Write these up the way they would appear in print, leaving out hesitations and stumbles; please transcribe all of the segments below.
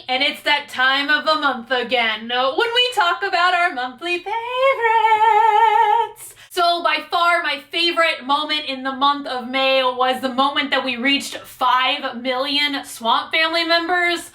and it's that time of the month again when we talk about our monthly favorites. So by far my favorite moment in the month of May was the moment that we reached 5 million Swamp Family members.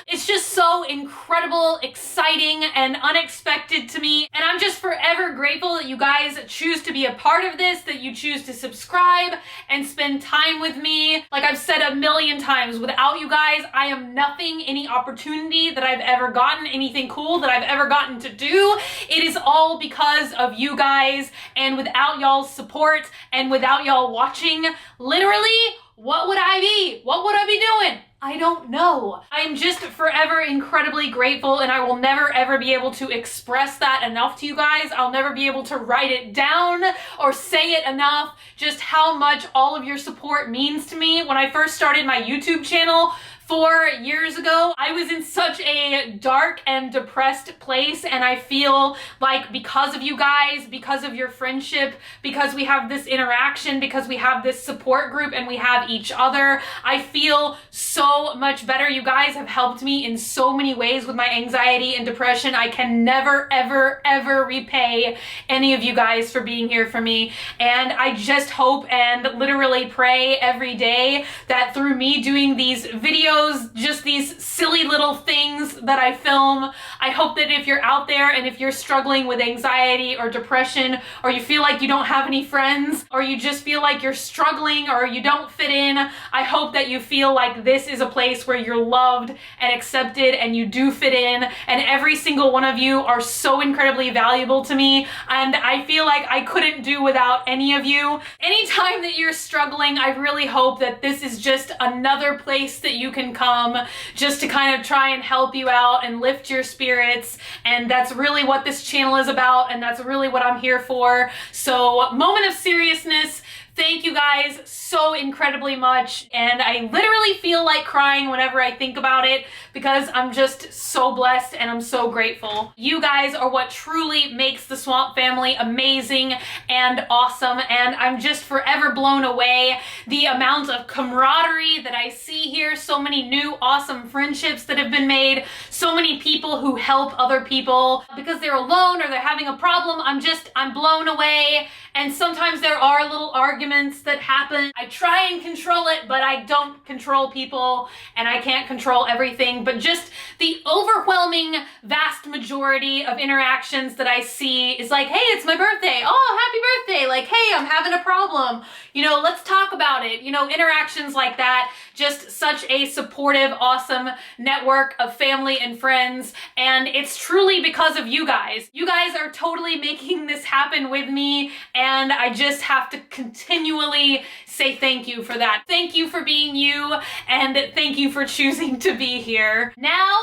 It's just so incredible, exciting, and unexpected to me, and I'm just forever grateful that you guys choose to be a part of this, that you choose to subscribe and spend time with me. Like I've said a million times, without you guys, I am nothing. Any opportunity that I've ever gotten, anything cool that I've ever gotten to do, it is all because of you guys. And without y'all's support and without y'all watching, literally, what would I be? What would I be doing? I don't know. I'm just forever incredibly grateful, and I will never ever be able to express that enough to you guys. I'll never be able to write it down or say it enough, just how much all of your support means to me. When I first started my YouTube channel 4 years ago, I was in such a dark and depressed place, and I feel like because of you guys, because of your friendship, because we have this interaction, because we have this support group and we have each other, I feel so much better. You guys have helped me in so many ways with my anxiety and depression. I can never, ever, ever repay any of you guys for being here for me. And I just hope and literally pray every day that through me doing these videos, just these silly little things that I film, I hope that if you're out there and if you're struggling with anxiety or depression, or you feel like you don't have any friends, or you just feel like you're struggling or you don't fit in, I hope that you feel like this is a place where you're loved and accepted and you do fit in, and every single one of you are so incredibly valuable to me, and I feel like I couldn't do without any of you. Anytime that you're struggling, I really hope that this is just another place that you can come just to kind of try and help you out and lift your spirits, and that's really what this channel is about, and that's really what I'm here for. So, moment of seriousness. Thank you guys so incredibly much, and I literally feel like crying whenever I think about it because I'm just so blessed and I'm so grateful. You guys are what truly makes the Swamp Family amazing and awesome, and I'm just forever blown away. The amount of camaraderie that I see here, so many new awesome friendships that have been made, so many people who help other people because they're alone or they're having a problem. I'm blown away. And sometimes there are little arguments that happen. I try and control it, but I don't control people, and I can't control everything. But just the overwhelming vast majority of interactions that I see is like, hey, it's my birthday. Oh, happy birthday. Like, hey, I'm having a problem. You know, let's talk about it. You know, interactions like that. Just such a supportive, awesome network of family and friends. And it's truly because of you guys. You guys are totally making this happen with me, and I just have to continually say thank you for that. Thank you for being you, and thank you for choosing to be here. Now,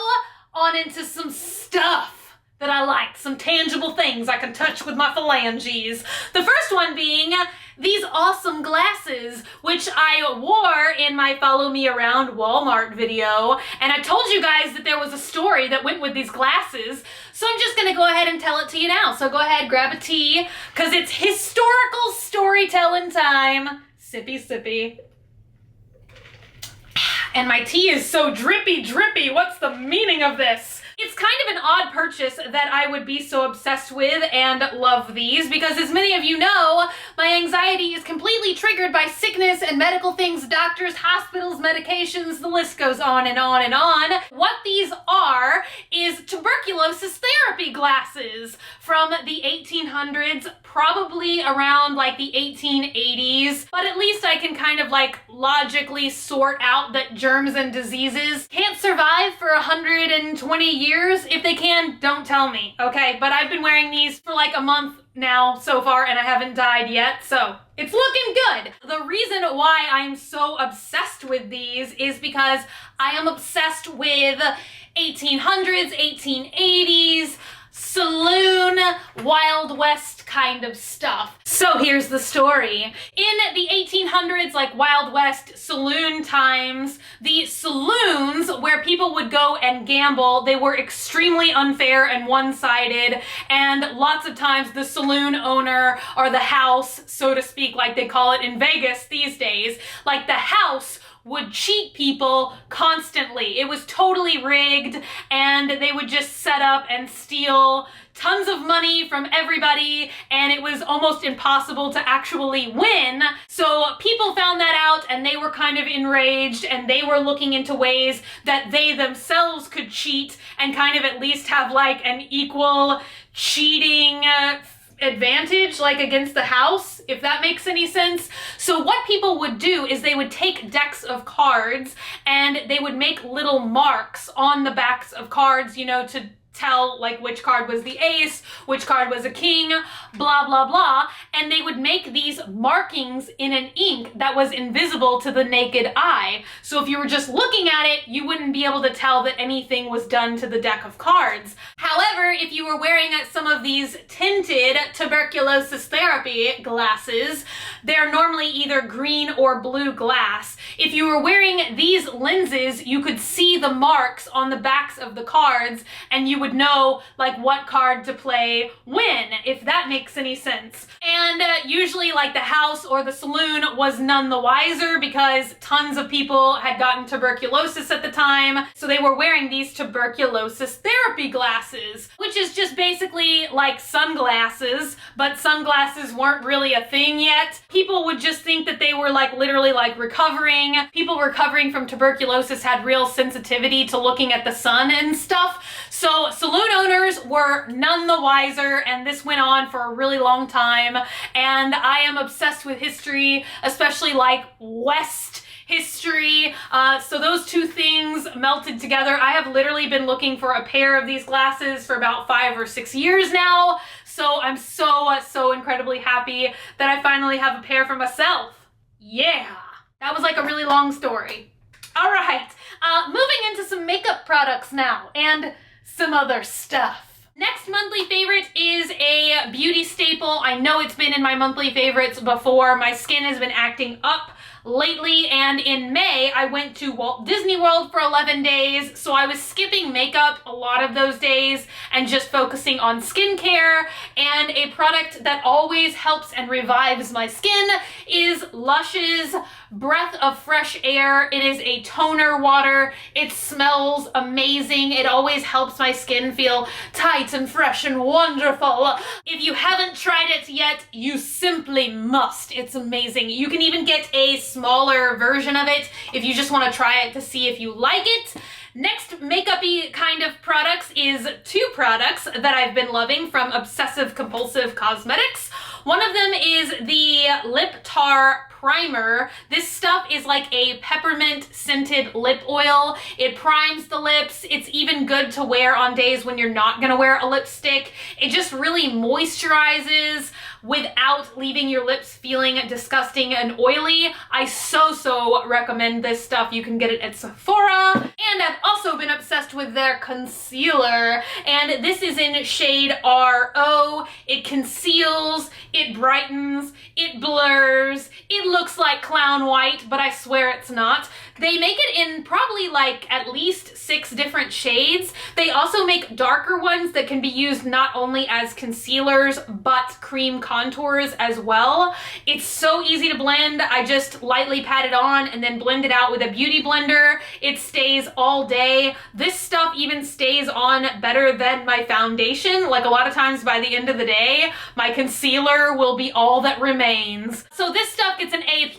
on into some stuff that I like, some tangible things I can touch with my phalanges. The first one being these awesome glasses, which I wore in my Follow Me Around Walmart video, and I told you guys that there was a story that went with these glasses, so I'm just gonna go ahead and tell it to you now. So go ahead, grab a tea, because it's historical storytelling time. Sippy, sippy. And my tea is so drippy, drippy. What's the meaning of this? It's kind of an odd purchase that I would be so obsessed with and love these, because as many of you know, my anxiety is completely triggered by sickness and medical things, doctors, hospitals, medications, the list goes on and on and on. What these are is tuberculosis therapy glasses from the 1800s, probably around like the 1880s, but at least I can kind of like logically sort out that germs and diseases can't survive for 120 years. If they can, don't tell me, okay? But I've been wearing these for like a month now so far, and I haven't died yet, so it's looking good. The reason why I'm so obsessed with these is because I am obsessed with 1800s, 1880s, saloon, Wild West kind of stuff. So here's the story. In the 1800s, like Wild West saloon times, the saloons where people would go and gamble, they were extremely unfair and one-sided, and lots of times the saloon owner, or the house, so to speak, like they call it in Vegas these days, like the house would cheat people constantly. It was totally rigged, and they would just set up and steal tons of money from everybody, and it was almost impossible to actually win. So people found that out, and they were kind of enraged, and they were looking into ways that they themselves could cheat and kind of at least have like an equal cheating advantage, like against the house, if that makes any sense. So what people would do is they would take decks of cards and they would make little marks on the backs of cards, you know, to tell like which card was the ace, which card was a king, blah, blah, blah. And they would make these markings in an ink that was invisible to the naked eye. So if you were just looking at it, you wouldn't be able to tell that anything was done to the deck of cards. However, if you were wearing some of these tinted tuberculosis therapy glasses, they're normally either green or blue glass. If you were wearing these lenses, you could see the marks on the backs of the cards, and you would know like what card to play when, if that makes any sense. And usually like the house or the saloon was none the wiser because tons of people had gotten tuberculosis at the time, so they were wearing these tuberculosis therapy glasses, which is just basically like sunglasses, but sunglasses weren't really a thing yet. People would just think that they were like literally like recovering. People recovering from tuberculosis had real sensitivity to looking at the sun and stuff. So saloon owners were none the wiser, and this went on for a really long time. And I am obsessed with history, especially like West history. So those two things melted together. I have literally been looking for a pair of these glasses for about 5 or 6 years now. So I'm so incredibly happy that I finally have a pair for myself. Yeah, that was like a really long story. All right, moving into some makeup products now and some other stuff. Next monthly favorite is a beauty staple. I know it's been in my monthly favorites before. My skin has been acting up lately, and in May I went to Walt Disney World for 11 days, so I was skipping makeup a lot of those days and just focusing on skincare. And a product that always helps and revives my skin is Lush's Breath of Fresh Air. It is a toner water. It smells amazing. It always helps my skin feel tight and fresh and wonderful. If you haven't tried it yet, you simply must. It's amazing. You can even get a smaller version of it if you just want to try it to see if you like it. Next makeup-y kind of products is 2 products that I've been loving from Obsessive Compulsive Cosmetics. One of them is the Lip Tar Primer. This stuff is like a peppermint scented lip oil. It primes the lips. It's even good to wear on days when you're not gonna wear a lipstick. It just really moisturizes without leaving your lips feeling disgusting and oily. I so recommend this stuff. You can get it at Sephora. And I've also been obsessed with their concealer, and this is in shade RO. It conceals, it brightens, it blurs, it looks like clown white, but I swear it's not. They make it in probably like at least 6 different shades. They also make darker ones that can be used not only as concealers, but cream contours as well. It's so easy to blend. I just lightly pat it on and then blend it out with a beauty blender. It stays all day. This stuff even stays on better than my foundation. Like a lot of times by the end of the day, my concealer will be all that remains. So this stuff gets an A+++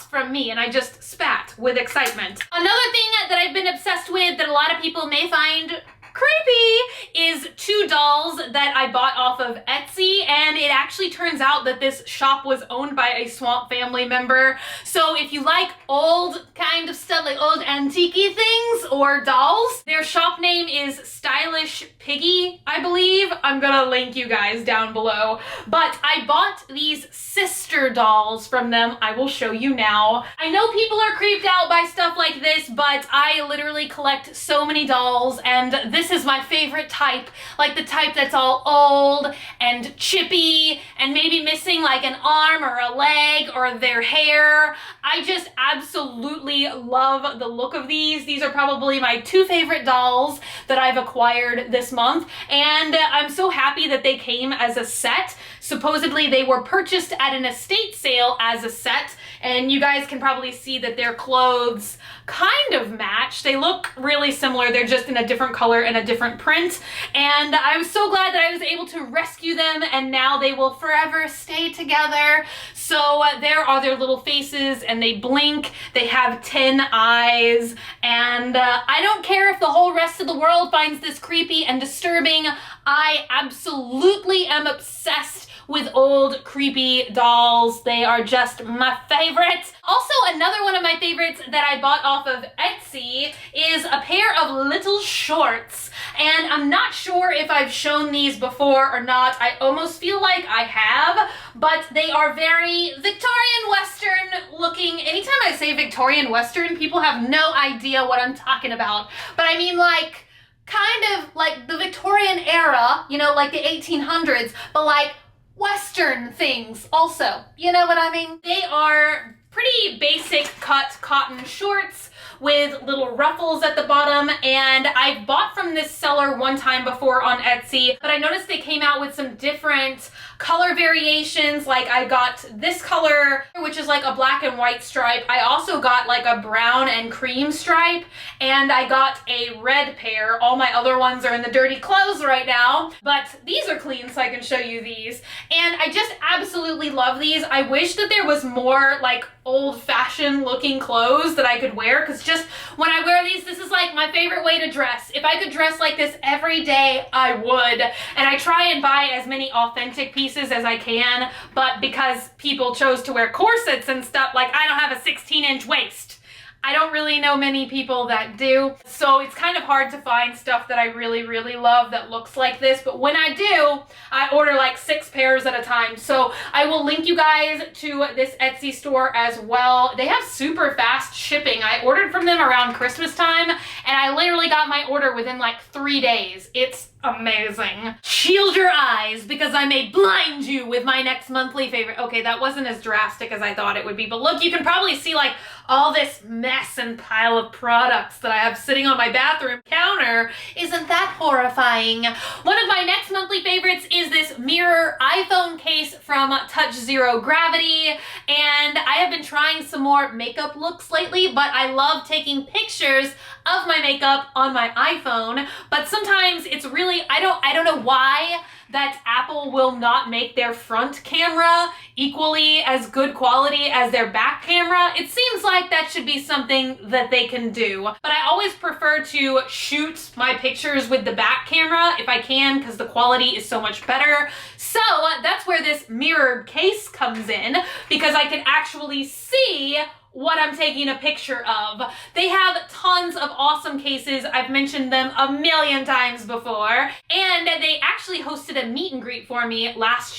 from me, and I just spat with excitement. Another thing that I've been obsessed with that a lot of people may find creepy is 2 dolls that I bought off of Etsy, and it actually turns out that this shop was owned by a Swamp family member. So if you like old kind of stuff, like old antique-y things or dolls, their shop name is Stylish Piggy, I believe. I'm gonna link you guys down below. But I bought these sister dolls from them. I will show you now. I know people are creeped out by stuff like this, but I literally collect so many dolls, and this this is my favorite type, like the type that's all old and chippy and maybe missing like an arm or a leg or their hair. I just absolutely love the look of these. These are probably my two favorite dolls that I've acquired this month, and I'm so happy that they came as a set. Supposedly they were purchased at an estate sale as a set, and you guys can probably see that their clothes kind of match. They look really similar. They're just in a different color and a different print. And I'm so glad that I was able to rescue them, and now they will forever stay together. So there are their little faces, and they blink. They have 10 eyes, and I don't care if the whole rest of the world finds this creepy and disturbing. I absolutely am obsessed with old creepy dolls. They are just my favorite. Also, another one of my favorites that I bought off of Etsy is a pair of little shorts. And I'm not sure if I've shown these before or not. I almost feel like I have, but they are very Victorian Western looking. Anytime I say Victorian Western, people have no idea what I'm talking about. But I mean, like, kind of like the Victorian era, you know, like the 1800s, but like Western things also. You know what I mean? They are pretty basic cut cotton shorts with little ruffles at the bottom, and I've bought from this seller one time before on Etsy, but I noticed they came out with some different color variations. Like I got this color, which is like a black and white stripe. I also got like a brown and cream stripe, and I got a red pair. All my other ones are in the dirty clothes right now, but these are clean, so I can show you these. And I just absolutely love these. I wish that there was more like old-fashioned looking clothes that I could wear, because just when I wear these, this is like my favorite way to dress. If I could dress like this every day, I would. And I try and buy as many authentic pieces as I can, but because people chose to wear corsets and stuff, like I don't have a 16-inch waist. I don't really know many people that do, so it's kind of hard to find stuff that I really, really love that looks like this, but when I do, I order like 6 pairs at a time. So I will link you guys to this Etsy store as well. They have super fast shipping. I ordered from them around Christmas time, and I literally got my order within like 3 days. It's amazing. Shield your eyes, because I may blind you with my next monthly favorite. Okay, that wasn't as drastic as I thought it would be, but look, you can probably see like all this mess and pile of products that I have sitting on my bathroom counter. Isn't that horrifying? One of my next monthly favorites is this mirror iPhone case from Touch Zero Gravity, and I have been trying some more makeup looks lately, but I love taking pictures of my makeup on my iPhone, but sometimes it's really, I don't know why that Apple will not make their front camera equally as good quality as their back camera. It seems like that should be something that they can do. But I always prefer to shoot my pictures with the back camera if I can, because the quality is so much better. So that's where this mirrored case comes in, because I can actually see what I'm taking a picture of. They have tons of awesome cases. I've mentioned them a million times before. And they actually hosted a meet and greet for me last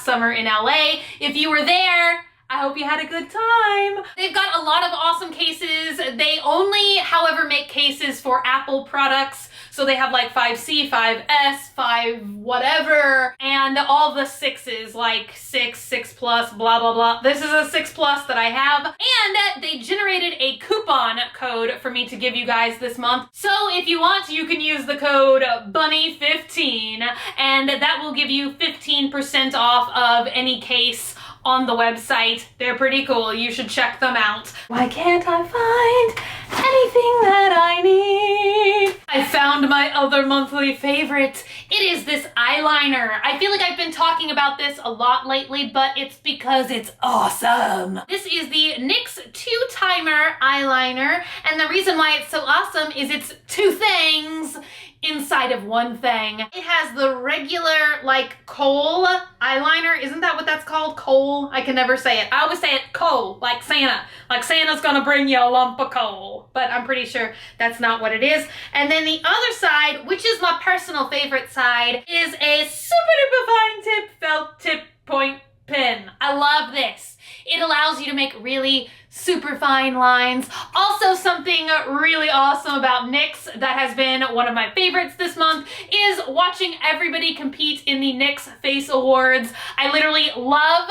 summer in LA. If you were there, I hope you had a good time. They've got a lot of awesome cases. They only, however, make cases for Apple products. So they have like 5C, 5S, 5 whatever, and all the 6s, like 6 plus, blah, blah, blah. This is a 6 plus that I have. And they generated a coupon code for me to give you guys this month. So if you want, you can use the code BUNNY15, and that will give you 15% off of any case on the website. They're pretty cool. You should check them out. Why can't I find anything that I need? I found my other monthly favorite. It is this eyeliner. I feel like I've been talking about this a lot lately, but it's because it's awesome. This is the NYX 2-timer eyeliner, and the reason why it's so awesome is it's 2 things inside of one thing. It has the regular, like, kohl eyeliner. Isn't that what that's called? Kohl? I can never say it. I always say it kohl, like Santa. Like Santa's gonna bring you a lump of coal. But I'm pretty sure that's not what it is. And then the other side, which is my personal favorite side, is a super duper fine tip, felt tip, point pen. I love this. It allows you to make really super fine lines. Also, something really awesome about NYX that has been one of my favorites this month is watching everybody compete in the NYX Face Awards. I literally love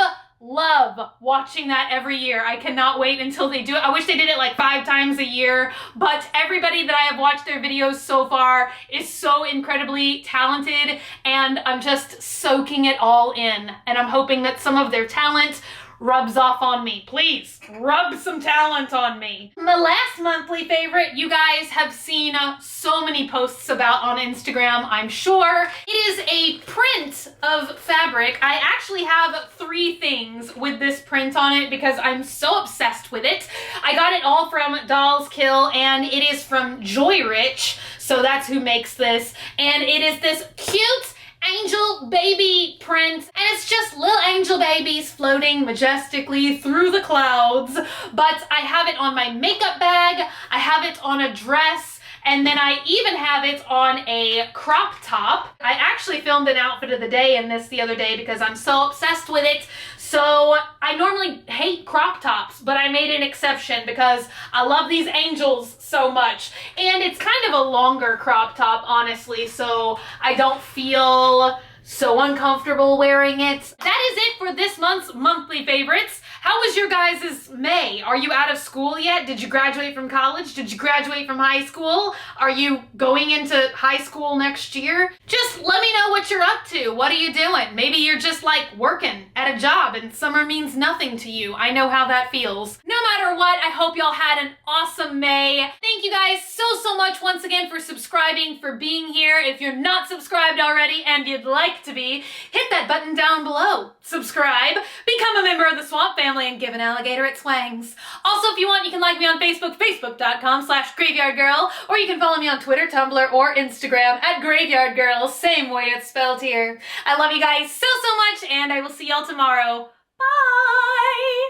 watching that every year. I cannot wait until they do it. I wish they did it like 5 times a year, but everybody that I have watched their videos so far is so incredibly talented, and I'm just soaking it all in, and I'm hoping that some of their talent rubs off on me. Please, rub some talent on me. My last monthly favorite, you guys have seen so many posts about on Instagram, I'm sure. It is a print of fabric. I actually have 3 things with this print on it because I'm so obsessed with it. I got it all from Dolls Kill, and it is from Joy Rich, so that's who makes this. And it is this cute angel baby print, and it's just little angel babies floating majestically through the clouds. But I have it on my makeup bag, I have it on a dress, and then I even have it on a crop top. I actually filmed an outfit of the day in this the other day because I'm so obsessed with it. So I normally hate crop tops, but I made an exception because I love these angels so much. And it's kind of a longer crop top, honestly, so I don't feel so uncomfortable wearing it. That is it for this month's monthly favorites. How was your guys' May? Are you out of school yet? Did you graduate from college? Did you graduate from high school? Are you going into high school next year? Just let me know what you're up to. What are you doing? Maybe you're just like working at a job and summer means nothing to you. I know how that feels. No matter what, I hope y'all had an awesome May. Thank you guys so much once again for subscribing, for being here. If you're not subscribed already and you'd like to be, hit that button down below. Subscribe, become a member of the Swamp Family, and give an alligator its wangs. Also, if you want, you can like me on Facebook, facebook.com/graveyardgirl, or you can follow me on Twitter, Tumblr, or Instagram at graveyardgirl, same way it's spelled here. I love you guys so much, and I will see y'all tomorrow. Bye!